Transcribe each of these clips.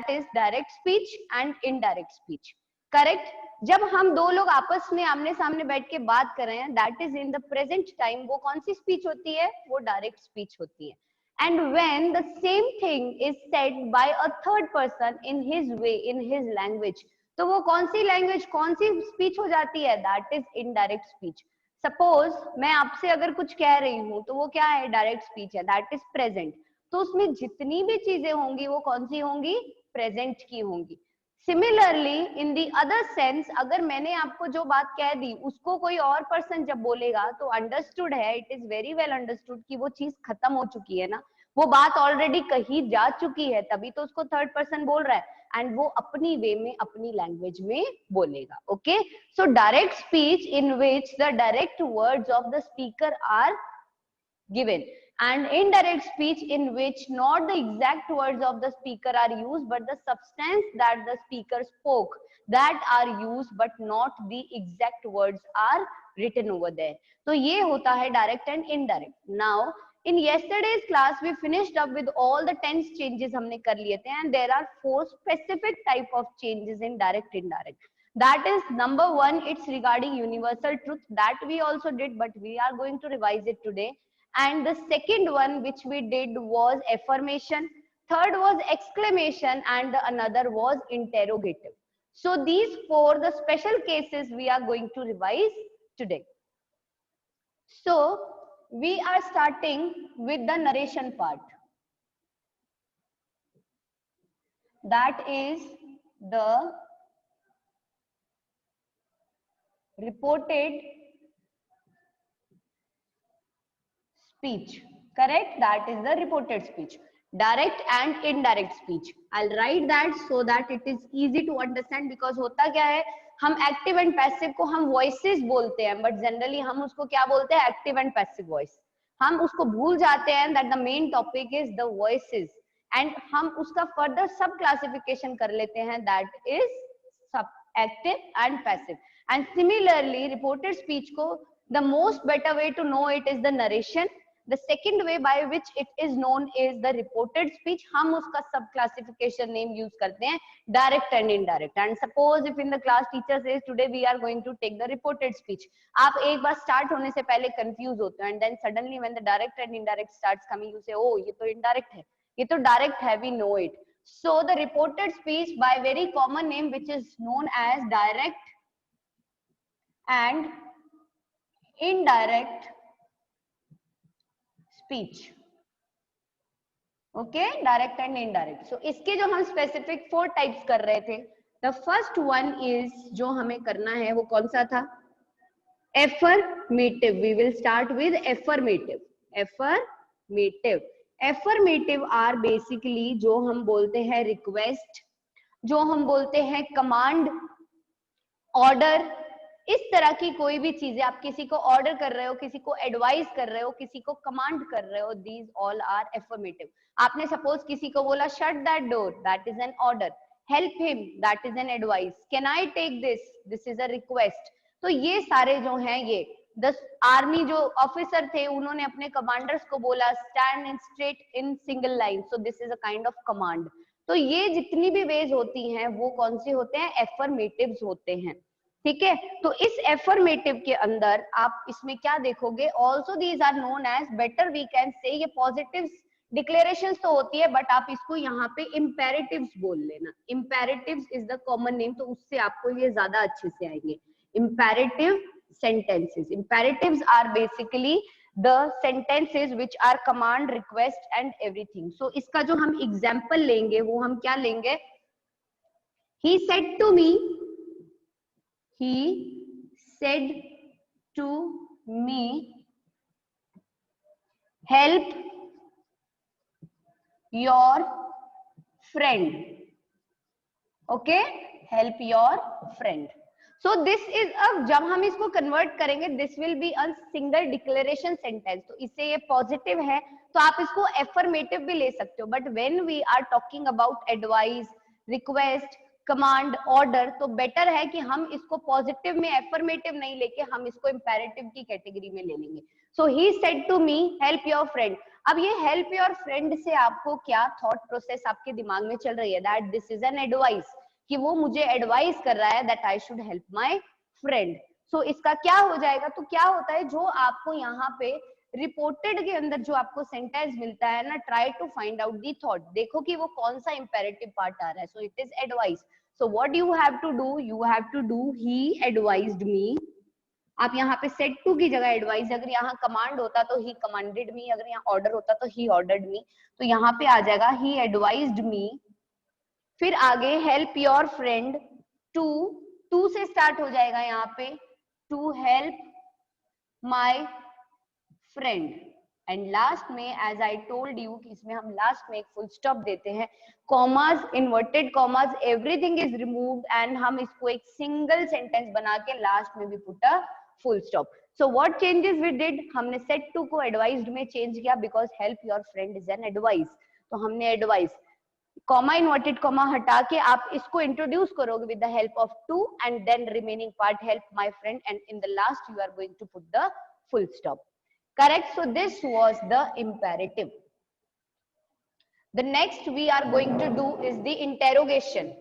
That is direct speech and indirect speech. Correct. जब हम दो लोग आपस में आमने सामने बैठ के बात कर रहे हैं, that is in the present time, वो कौन सी स्पीच होती है? वो डायरेक्ट स्पीच होती है. And when the same thing is said by a third person in his way, in his language, तो वो कौन सी लैंग्वेज, कौन सी स्पीच हो जाती है? That is indirect speech. Suppose मैं आपसे अगर कुछ कह रही हूँ तो वो क्या है? डायरेक्ट स्पीच है, दैट इज प्रेजेंट. तो उसमें जितनी भी चीजें होंगी वो कौन सी होंगी? प्रेजेंट की होंगी. Similarly in the other sense, अगर मैंने आपको जो बात कह दी उसको कोई और पर्सन जब बोलेगा तो अंडरस्टूड है, it is very well understood कि वो चीज खत्म हो चुकी है ना, वो बात ऑलरेडी कही जा चुकी है, तभी तो उसको थर्ड पर्सन बोल रहा है, एंड वो अपनी वे में अपनी लैंग्वेज में बोलेगा. Okay, so direct speech in which the direct words of the speaker are given, and indirect speech in which not the exact words of the speaker are used but the substance that the speaker spoke that are used but not the exact words are written over there. तो ये होता है direct and indirect. Now in yesterday's class we finished up with all the tense changes हमने कर लिए थे, and there are 4 specific type of changes in direct indirect. That is number 1, it's regarding universal truth, that we also did but we are going to revise it today. And the second one which we did was affirmation, third was exclamation, and the another was interrogative. So these 4 the special cases we are going to revise today. So we are starting with the narration part, that is the reported speech. Correct, that is the reported speech. Direct and indirect speech. I'll write that so that it is easy to understand, because होता क्या है, हम active and passive को हम voices बोलते हैं, but generally हम उसको क्या बोलते हैं? Active and passive voice. हम उसको भूल जाते हैं that the main topic is the voices, and हम उसका फर्दर सब क्लासिफिकेशन कर लेते हैं, दैट इज सब active and passive. And similarly reported speech को the most better way to know it is the narration. The second way by which it is known is the reported speech. हम उसका सब classification name use करते हैं, direct and indirect. And suppose if in the class teacher says today we are going to take the reported speech, आप एक बार start होने से पहले confuse होते हो, and then suddenly when the direct and indirect starts coming, you say, oh ये तो indirect है, ये तो direct है, we know it. So the reported speech by very common name which is known as direct and indirect speech. Okay, direct and indirect. So इसके जो हम specific 4 types कर रहे थे, the first one is जो हमें करना है वो कौन सा था? Affirmative. We will start with affirmative. Affirmative. Affirmative are basically जो हम बोलते हैं request, जो हम बोलते हैं command, order, इस तरह की कोई भी चीजें, आप किसी को ऑर्डर कर रहे हो, किसी को एडवाइस कर रहे हो, किसी को कमांड कर रहे हो, दीज ऑल आर एफर्मेटिव. आपने सपोज किसी को बोला shut that door, that is an order. Help him, that is an advice. Can I take this, this is a request. तो ये सारे जो हैं, ये 10 आर्मी जो ऑफिसर थे उन्होंने अपने कमांडर्स को बोला stand in straight in single line, so this is a kind of command. तो ये जितनी भी वेज होती हैं वो कौन से होते हैं? एफर्मेटिव्स होते हैं. ठीक है, तो इस एफर्मेटिव के अंदर आप इसमें क्या देखोगे? Also these are known as, better we can say, ये पॉजिटिव डिक्लेरेशंस तो होती है, बट आप इसको यहाँ पे इम्पेरेटिव्स बोल लेना. Imperatives is the common name, तो उससे आपको ये ज्यादा अच्छे से आएंगे. Imperative sentences. Imperatives are basically the sentences which are command, request and everything. So इसका जो हम एग्जाम्पल लेंगे वो हम क्या लेंगे? He said to me, he said to me, help your friend. Okay, help your friend. So this is a, जब हम इसको कन्वर्ट करेंगे, this will be a single declaration sentence. तो इससे ये पॉजिटिव है, तो आप इसको एफर्मेटिव भी ले सकते हो. But when we are talking about advice, request, command, order, तो बेटर है कि हम इसको पॉजिटिव में एफर्मेटिव नहीं लेके हम इसको इंपेरेटिव की कैटेगरी में ले लेंगे. So he said to me help your friend. अब ये हेल्प योर फ्रेंड से आपको क्या थॉट प्रोसेस आपके दिमाग में चल रही है, that this is an advice, कि वो मुझे एडवाइस कर रहा है that I should help my friend. So इसका क्या हो जाएगा, तो क्या होता है जो आपको यहाँ पे रिपोर्टेड के अंदर जो आपको सेंटेंस मिलता है ना, try to find out the thought, देखो कि वो कौन सा इंपेरेटिव पार्ट आ रहा है। So it is advice. So what you have to do, you have to do he advised me. आप यहाँ पे सेड टू की जगह एडवाइस, अगर यहाँ कमांड होता तो ही कमांडेड मी, अगर यहाँ ऑर्डर होता तो ही ऑर्डर्ड मी, तो यहाँ पे आ जाएगा ही एडवाइज्ड मी। फिर आगे help your friend to, to से स्टार्ट हो जाएगा यहाँ पे, to help my friend. And last में एज आई टोल्ड यू कि इसमें हम लास्ट में एक फुल स्टॉप देते हैं, commas, inverted commas, everything is removed, and हम इसको एक सिंगल सेंटेंस बना के लास्ट में भी put a full stop. So what changes we did, हमने सेड टू को एडवाइज्ड में चेंज किया because help your friend is an advice. तो हमने एडवाइस, कॉमा इन्वर्टेड कॉमा हटा के आप इसको इंट्रोड्यूस करोगे with the help of to, and then remaining part help my friend, and in the last you are going to put the full stop. Correct? So this was the imperative. The next we are going to do is the interrogation.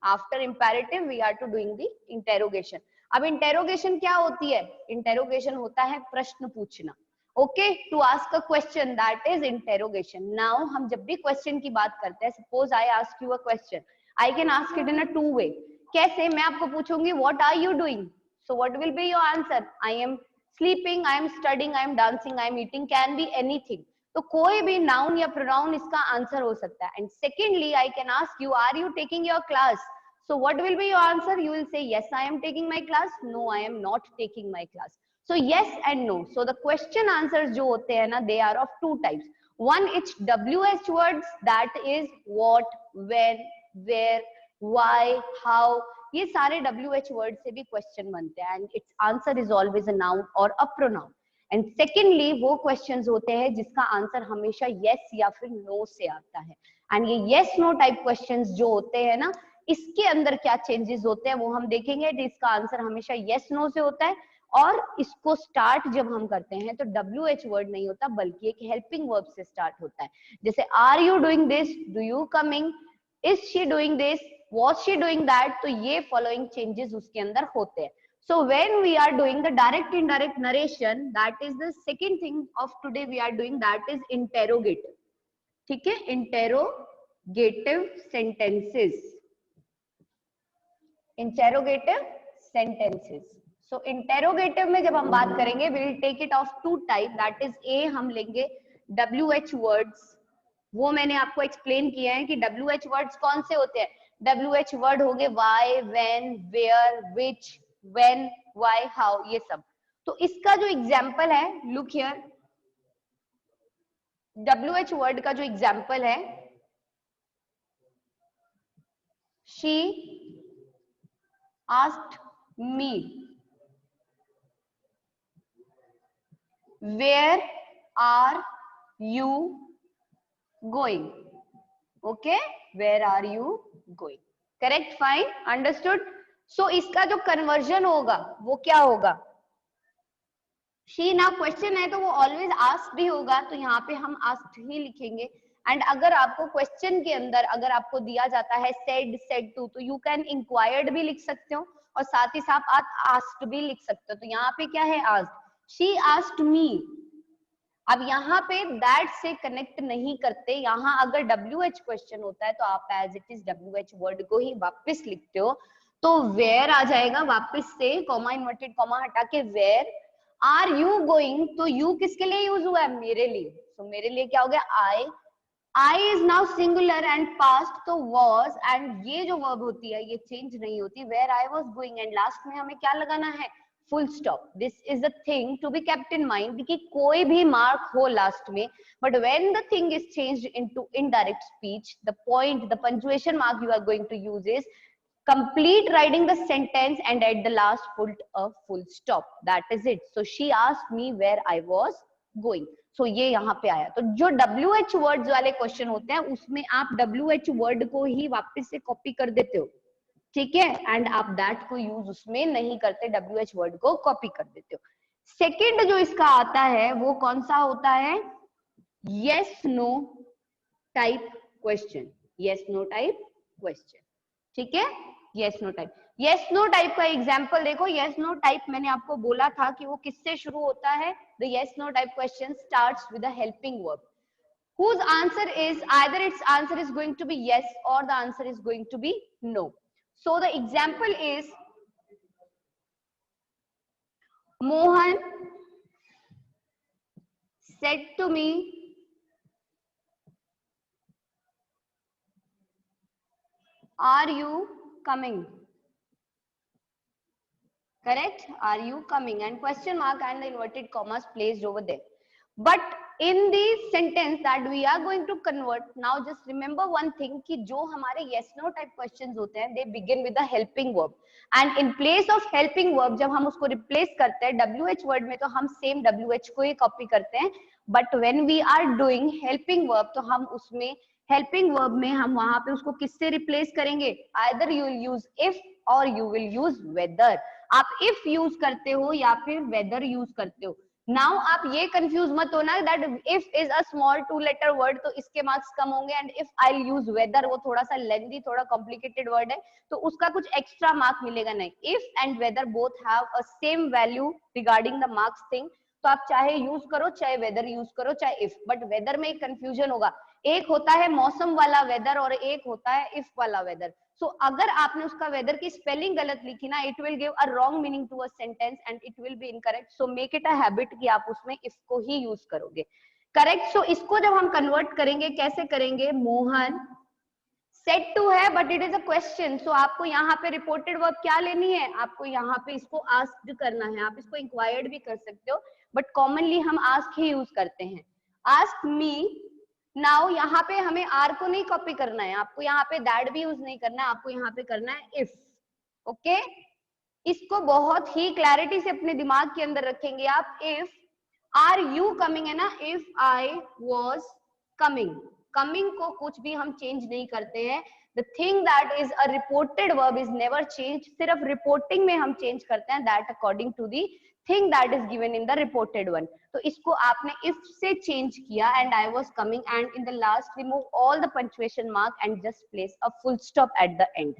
After imperative we are to doing the interrogation. अब interrogation क्या होती है? Interrogation होता है प्रश्न पूछना. Okay, to ask a question, that is interrogation. Now हम जब भी question की बात करते हैं, suppose I ask you a question, I can ask it in a two way. कैसे? मैं आपको पूछूंगी what are you doing? So what will be your answer? I am sleeping, I am studying, I am dancing, I am eating, can be anything. तो कोई भी noun या pronoun इसका answer हो सकता है. And secondly, I can ask you, are you taking your class? So what will be your answer? You will say, yes, I am taking my class. No, I am not taking my class. So yes and no. So the question answers जो होते हैं ना, they are of two types. One is WH words, that is what, when, where, why, how. ये सारे WH word से भी question बनते हैं, and it's answer is always a noun और अ प्रोनाउन. एंड सेकेंडली वो क्वेश्चंस होते हैं जिसका आंसर हमेशा यस या फिर नो से आता है. एंड ये यस नो टाइप क्वेश्चंस जो होते हैं ना, इसके अंदर क्या चेंजेस होते हैं वो हम देखेंगे. इसका आंसर हमेशा यस नो से होता है, और इसको स्टार्ट जब हम करते हैं तो WH वर्ड नहीं होता बल्कि एक हेल्पिंग वर्ब से स्टार्ट होता है. जैसे are you doing this, do you coming, is she doing this, was she doing that, तो ये following changes उसके अंदर होते हैं. So when we are doing the direct indirect narration, that is the second thing of today we are doing, that is interrogative. ठीक है, interrogative sentences. Interrogative sentences. So interrogative में जब हम बात करेंगे, we will take it of two type, that is A हम लेंगे WH words. वो मैंने आपको एक्सप्लेन किया है कि WH वर्ड्स कौन से होते हैं. WH वर्ड हो गए why, when, where, which, when, why, how, ये सब. तो इसका जो एग्जाम्पल है, लुक हियर, WH वर्ड का जो एग्जाम्पल है, she asked me where are you going. Okay, where are you going? Correct, fine, understood. So इसका जो कन्वर्जन होगा वो क्या होगा, she ना क्वेश्चन है तो वो ऑलवेज आस्क्ड ही होगा, तो यहाँ पे हम आस्क्ड ही लिखेंगे. एंड अगर आपको क्वेश्चन के अंदर अगर आपको दिया जाता है सेड, सेड टू, तो यू कैन इंक्वायर्ड भी लिख सकते हो और साथ ही साथ आप आस्क्ड भी लिख सकते हो. तो यहाँ पे क्या है, आस्क्ड, she asked me. अब यहाँ पे दैट से कनेक्ट नहीं करते, यहाँ अगर WH क्वेश्चन होता है तो आप as it is WH word को ही वापस लिखते हो. तो वेयर आ जाएगा वापस से, कॉमा इन्वर्टेड कॉमा हटा के वेयर. आर यू गोइंग, तो यू किसके लिए यूज हुआ है, मेरे लिए. तो मेरे लिए क्या हो गया, I. I is now singular and past, तो वॉज, एंड ये जो वर्ब होती है ये चेंज नहीं होती, where I was going, and last में हमें क्या लगाना है, full stop. This is the thing to be kept in mind कि कोई भी mark हो last में, but when the thing is changed into indirect speech, the point, the punctuation mark you are going to use is complete writing the sentence and at the last put a full stop. That is it. So she asked me where I was going. So ये यहाँ पे आया. तो जो WH words वाले question होते हैं उसमें आप WH word को ही वापस से copy कर देते हो, ठीक है, एंड आप दैट को यूज उसमें नहीं करते, WH वर्ड को कॉपी कर देते हो. सेकंड जो इसका आता है वो कौन सा होता है, yes no type question, yes no type question, ठीक है। yes no type, yes no type का एग्जांपल देखो। yes no टाइप मैंने आपको बोला था कि वो किससे शुरू होता है। the yes no type question starts with a helping verb whose answer is either its answer is going to be yes or the answer is going to be no. So the example is Mohan said to me, are you coming? Correct? Are you coming? And question mark and the inverted commas placed over there. But in the sentence that we are going to convert, now just remember one thing कि जो हमारे yes no type questions होते हैं, they begin with a helping verb. And in place of helping verb, जब हम उसको replace करते हैं WH word में, तो हम same WH को ही copy करते हैं. But when we are doing helping verb, तो हम उसमें helping verb में हम वहां पे उसको किससे replace करेंगे? Either you will use if or you will use whether. आप if use करते हो या फिर whether use करते हो. नाउ आप ये कंफ्यूज मत होना that if is a small 2 letter word तो इसके मार्क्स कम होंगे, and if I use whether वो थोड़ा सा लेंथी, थोड़ा कॉम्प्लिकेटेड वर्ड है तो उसका कुछ एक्स्ट्रा मार्क मिलेगा नहीं. If and whether both have a same value regarding the marks thing, तो आप चाहे यूज करो, चाहे वेदर यूज करो, चाहे इफ. बट वेदर में एक कंफ्यूजन होगा, एक होता है मौसम वाला वेदर और एक होता है इफ वाला वेदर. सो अगर आपने उसका वेदर की स्पेलिंग गलत लिखी ना, it will give a wrong meaning to a sentence and it will be incorrect. So make it a habit कि आप उसमें इफ को ही यूज करोगे. करेक्ट. सो इसको जब हम कन्वर्ट करेंगे, कैसे करेंगे? मोहन सेड टू है but it is a question, so आपको यहाँ पे रिपोर्टेड वर्ब क्या लेनी है? आपको यहाँ पे इसको आस्क्ड करना है. आप इसको इंक्वायर्ड भी कर सकते हो बट कॉमनली हम आस्क ही यूज करते हैं. Ask me. नाउ यहाँ पे हमें आर को नहीं कॉपी करना है, आपको यहाँ पे दैट भी यूज नहीं करना है, आपको यहाँ पे करना है इफ. ओके. इसको बहुत ही क्लैरिटी से अपने दिमाग के अंदर रखेंगे आप. इफ आर यू कमिंग है ना, if I was coming. Coming को कुछ भी हम चेंज नहीं करते हैं. The thing that is a reported verb is never change. सिर्फ रिपोर्टिंग में हम चेंज करते हैं, that according to the thing that is given in the reported one. तो इसको आपने इफ से चेंज किया, and I was coming, and in the last remove all the punctuation mark and just place a full stop at the and.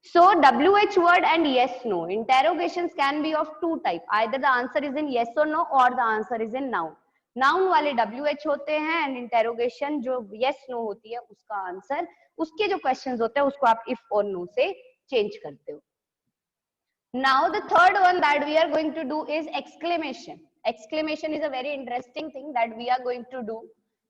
So WH word and yes no interrogations can be of two type. Either the answer is in yes or no or the answer is in noun. Noun वाले WH होते हैं and interrogation जो yes no होती है उसका answer, उसके जो questions होते हैं उसको आप if और no से change करते हो. Now the third one that we are going to do is exclamation. Exclamation is a very interesting thing that we are going to do.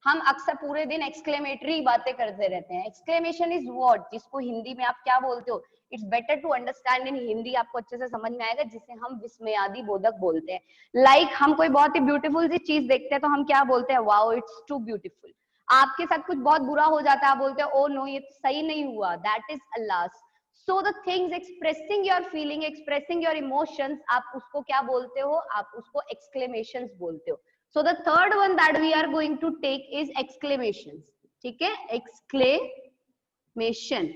हम अक्सर पूरे दिन एक्सक्लेमेटरी बातें करते रहते हैं. एक्सक्लेमेशन इज व्हाट, जिसको हिंदी में आप क्या बोलते हो? It's better to understand in Hindi, आपको अच्छे से समझ में आएगा, जिसे हम विस्मयादि बोधक बोलते हैं. लाइक हम कोई बहुत ही ब्यूटीफुल सी चीज देखते हैं तो हम क्या बोलते हैं? Wow it's too beautiful. आपके साथ कुछ बहुत बुरा हो जाता है, आप बोलते हैं ओ नो ये सही नहीं हुआ, that is alas. So the things expressing your feeling, expressing your emotions, आप उसको क्या बोलते हो? आप उसको एक्सक्लेमेशंस बोलते हो. So the third one that we are going to take is exclamations. ठीक है? Exclamation.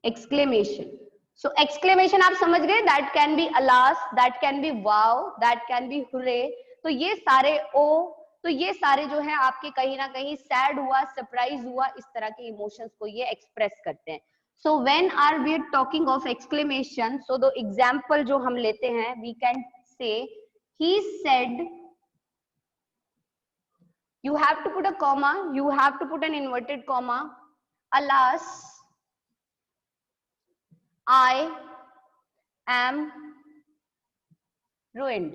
Exclamation. So exclamation आप समझ गए? That can be alas, that can be wow, that can be hooray. तो ये सारे तो ये सारे जो है आपके कहीं ना कहीं सैड हुआ, सरप्राइज हुआ, इस तरह के इमोशंस को ये एक्सप्रेस करते हैं. So when are we talking of exclamation? So the example जो हम लेते हैं, we can say he said, you have to put a comma, you have to put an inverted comma, alas I am ruined.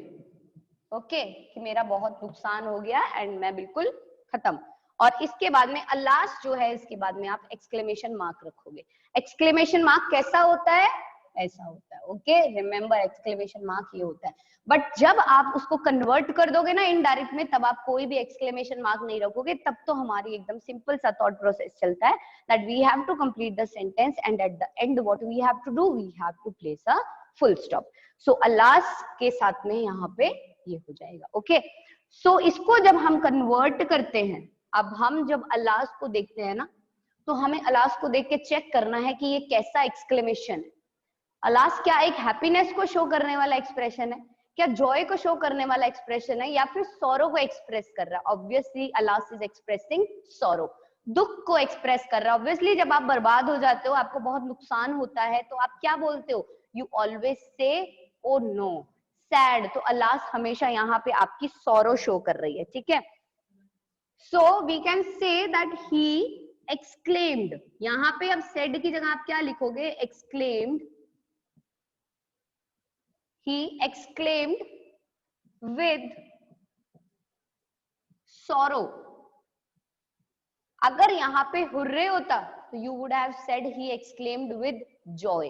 Okay कि मेरा बहुत नुकसान हो गया एंड मैं बिल्कुल खत्म. और इसके बाद में अलास जो है, इसके बाद में आप एक्सक्लेमेशन मार्क रखोगे. एक्सक्लेमेशन मार्क कैसा होता है? ऐसा होता है. ओके, रिमेंबर एक्सक्लेमेशन मार्क ये होता है. बट जब आप उसको कन्वर्ट कर दोगे ना इनडायरेक्ट में, तब आप कोई भी एक्सक्लेमेशन मार्क नहीं रखोगे. तब तो हमारी एकदम सिंपल सा थॉट प्रोसेस चलता है that we have to complete the sentence and at the end what we have to do, we have to place a full stop. So alas के साथ में यहाँ पे ये हो जाएगा. ओके. सो इसको जब हम कन्वर्ट करते हैं, अब हम जब अलास को देखते हैं ना, तो हमें अलास को देख के चेक करना है कि ये कैसा एक्सक्लेमेशन है. अलास क्या एक हैप्पीनेस को शो करने वाला एक्सप्रेशन है? क्या जॉय को शो करने वाला एक्सप्रेशन है या फिर सॉरो को एक्सप्रेस कर रहा है? Obviously alas is expressing sorrow, दुख को एक्सप्रेस कर रहा है। ऑब्वियसली जब आप बर्बाद हो जाते हो, आपको बहुत नुकसान होता है, तो आप क्या बोलते हो? You always say oh no sad. तो अलास हमेशा यहाँ पे आपकी सॉरो शो कर रही है, ठीक है। So we can say that he exclaimed. यहाँ पे अब सेड की जगह आप क्या लिखोगे? Exclaimed. He exclaimed with sorrow. अगर यहाँ पे हुर्रे होता तो you would have said he exclaimed with joy.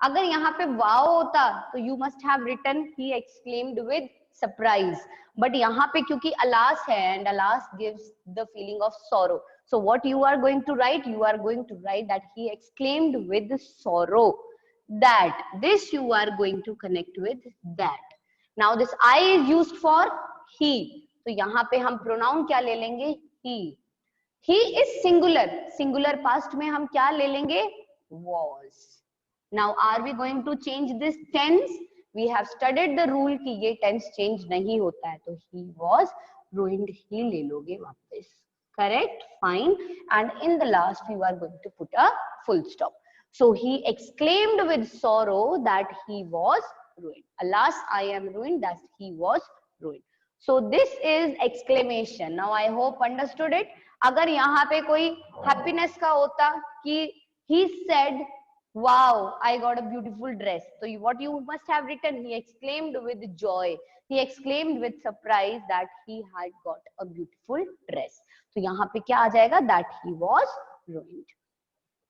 अगर यहाँ पे wow होता तो you must have written he exclaimed with surprise. But यहाँ पे क्योंकि alas है and alas gives the feeling of sorrow. So what you are going to write? You are going to write that he exclaimed with sorrow. That this you are going to connect with that. Now this I is used for he. तो यहाँ पे हम pronoun क्या ले लेंगे? He. He is singular. Singular past में हम क्या ले लेंगे? Was. Now are we going to change this tense? We have studied the rule कि ये tense change नहीं होता है, तो he was ruined ही ले लोगे वापस. Correct? Fine. And in the last you are going to put a full stop. So he exclaimed with sorrow that he was ruined. Alas, I am ruined. That he was ruined. So this is exclamation. Now I hope understood it. अगर यहाँ पे कोई happiness का होता कि he said, wow, I got a beautiful dress. So what you must have written? He exclaimed with joy. He exclaimed with surprise that he had got a beautiful dress. तो यहाँ पे क्या आ जाएगा? That he was ruined.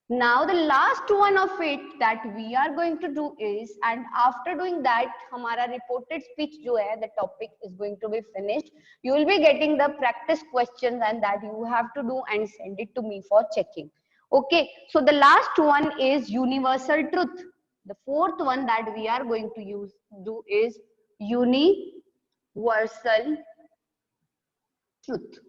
Now the last one of it that we are going to do is, and after doing that हमारा reported speech जो है, the topic is going to be finished. You will be getting the practice questions and that you have to do and send it to me for checking. Okay, so the last one is universal truth. The fourth one that we are going to do is universal truth.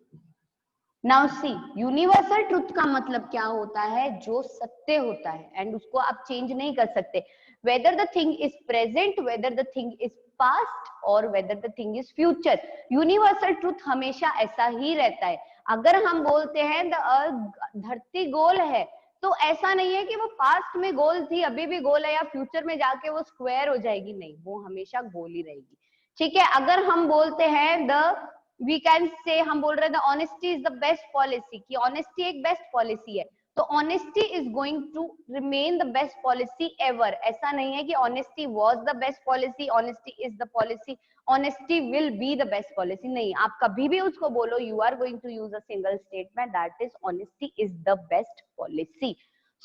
Now see, universal truth का मतलब क्या होता है? जो सत्य होता है and उसको आप चेंज नहीं कर सकते, whether the thing is present, whether the thing is past और whether the thing is future. Universal truth हमेशा ऐसा ही रहता है। अगर हम बोलते हैं धरती गोल है, तो ऐसा नहीं है कि वो पास्ट में गोल थी, अभी भी गोल है, या फ्यूचर में जाके वो स्क्वायर हो जाएगी, नहीं, वो हमेशा गोल ही रहेगी, ठीक है। अगर हम बोलते हैं वी कैन से, हम बोल रहे हैं honesty is the best policy, कि ऑनेस्टी एक बेस्ट पॉलिसी है, तो honesty is going to remain the best policy ever. ऐसा नहीं है कि honesty was the best policy, honesty is the policy, honesty will be the best policy, नहीं। आप कभी भी उसको बोलो, you are going to use a single statement, that is honesty is the best policy.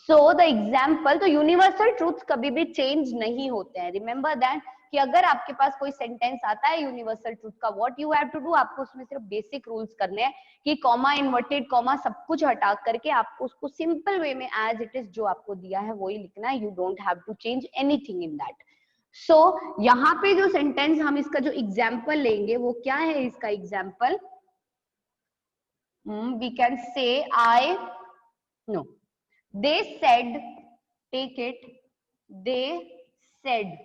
So the example, तो universal truth कभी भी change नहीं होते हैं। रिमेंबर दैट कि अगर आपके पास कोई सेंटेंस आता है यूनिवर्सल ट्रूथ का, what you have to do, आपको उसमें सिर्फ बेसिक रूल्स करने हैं कि कॉमा, इन्वर्टेड कॉमा, सब कुछ हटा करके आपको उसको सिंपल वे में एज इट इज जो आपको दिया है वही लिखना है। You don't have to change anything in that. So यहाँ पे जो सेंटेंस हम इसका जो एग्जाम्पल लेंगे वो क्या है? इसका example we can say I know, they said, take it, they said,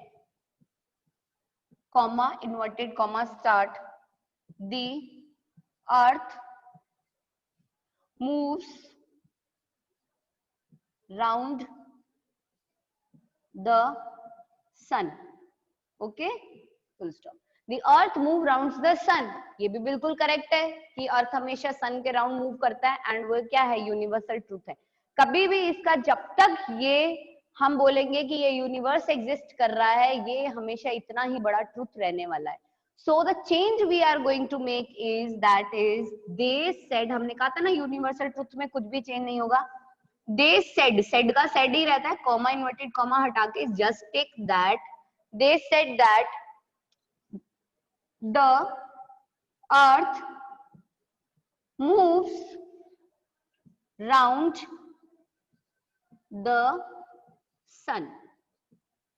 comma, inverted comma, start, the earth moves round the sun. Okay, full stop. The earth move round the sun. ये भी बिल्कुल correct है कि अर्थ हमेशा सन के round move करता है, and वो क्या है? यूनिवर्सल ट्रूथ है। कभी भी इसका जब तक ये हम बोलेंगे कि ये यूनिवर्स एग्जिस्ट कर रहा है, ये हमेशा इतना ही बड़ा ट्रूथ रहने वाला है। So the change we are going to make is that is they said. हमने कहा था ना यूनिवर्सल ट्रूथ में कुछ भी चेंज नहीं होगा। दे सेड, सेड का सेड ही रहता है, कॉमा, इन्वर्टेड कॉमा हटा के just take that. They said that the earth moves round the sun.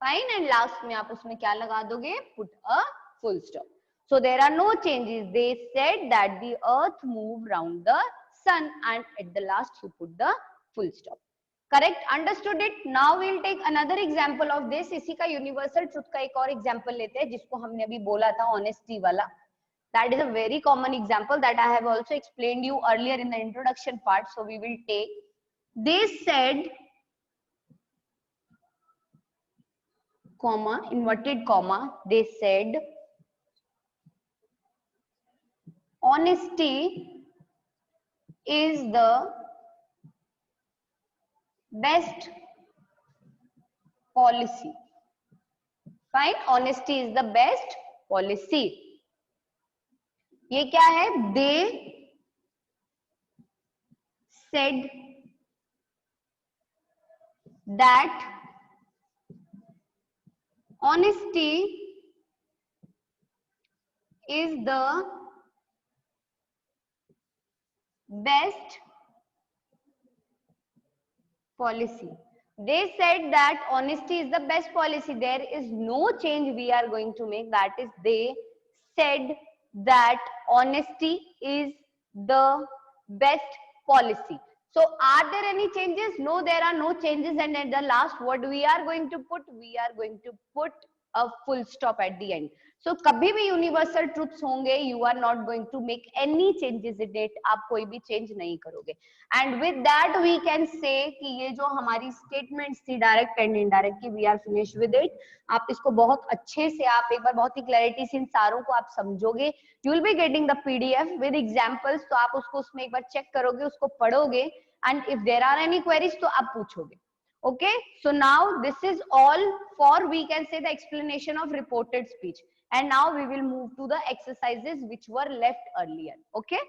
Fine, and last में आप उसमें क्या लगा दोगे? Put a full stop. So there are no changes. They said that the earth move round the sun, and at the last you put the full stop. Correct, understood it. Now will take another example of this. इसी का universal truth का एक और example लेते हैं जिसको हमने अभी बोला था, ऑनेस्टी वाला. That is a very common example that I have also explained you earlier in the introduction part. So we will take, they said, comma, inverted comma, they said, honesty is the best policy. Fine, honesty is the best policy. ये क्या है? They said that honesty is the best policy. They said that honesty is the best policy. There is no change we are going to make. That is, they said that honesty is the best policy. So are there any changes? No, there are no changes. And at the last word we are going to put a full stop at the end. So कभी भी universal truths होंगे, you are not going to make any changes in it. आप कोई भी change नहीं करोगे. And with that we can say कि ये जो हमारी स्टेटमेंट्स थी डायरेक्ट एंड इनडायरेक्ट की, we are finished with it. आप इसको बहुत अच्छे से, आप एक बार बहुत ही क्लैरिटी से इन सारों को आप समझोगे. You will be getting the PDF with examples. तो आप उसको उसमें एक बार चेक करोगे, उसको पढ़ोगे, and if there are any queries तो आप पूछोगे. Okay, so now this is all for, we can say, the explanation of reported speech. And now we will move to the exercises which were left earlier. Okay.